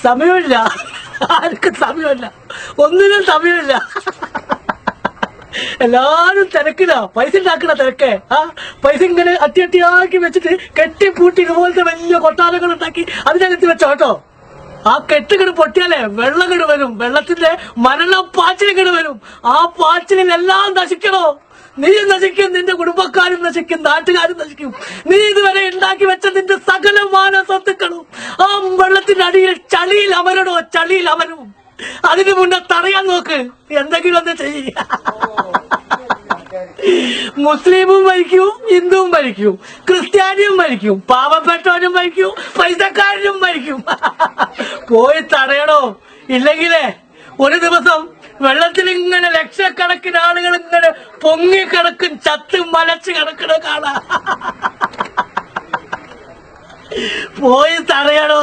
സമയമില്ല, ആർക്കും സമയമില്ല, ഒന്നിനും സമയമില്ല. എല്ലാരും തിരക്കില്ല, പൈസ ഉണ്ടാക്കണ തിരക്ക്. പൈസ ഇങ്ങനെ അട്ടിയാക്കി വെച്ചിട്ട് കെട്ടിപ്പൂട്ടി ഇതുപോലത്തെ വലിയ കൊട്ടാരങ്ങൾ ഉണ്ടാക്കി അതിനകത്ത് വെച്ചോട്ടോ. ആ കെട്ടുകിട് പൊട്ടിയാലേ വെള്ളം കിട് വരും, വെള്ളത്തിന്റെ മരണപ്പാച്ചിലിങ്ങട് വരും. ആ പാച്ചിലെല്ലാം നശിക്കണോ? നീ നശിക്കും, നിന്റെ കുടുംബക്കാരും നശിക്കും, നാട്ടുകാരും നശിക്കും. നീ ഇതുവരെ ഉണ്ടാക്കി വെച്ച നിന്റെ സകലമാന സ്വത്തുക്കളും ആ വെള്ളത്തിന്റെ അടിയിൽ ചളിയിൽ അമരണോ, ചളിയിൽ അമരും. അതിനു മുന്നേ തടയാൻ നോക്ക്, എന്തെങ്കിലും ഒന്ന് ചെയ്യ. മുസ്ലിമും മരിക്കും, ഹിന്ദുവും മരിക്കും, ക്രിസ്ത്യാനിയും മരിക്കും, പാവപ്പെട്ടവനും മരിക്കും, പൈസക്കാരനും മരിക്കും. പോയി തടയണോ? ഇല്ലെങ്കിലേ ഒരു ദിവസം വെള്ളത്തിൽ ഇങ്ങനെ ലക്ഷക്കണക്കിന് ആളുകൾ ഇങ്ങനെ പൊങ്ങിക്കിടക്കും, ചത്ത് മലച്ച് കിടക്കണ കാണാ. പോയി തടയണോ?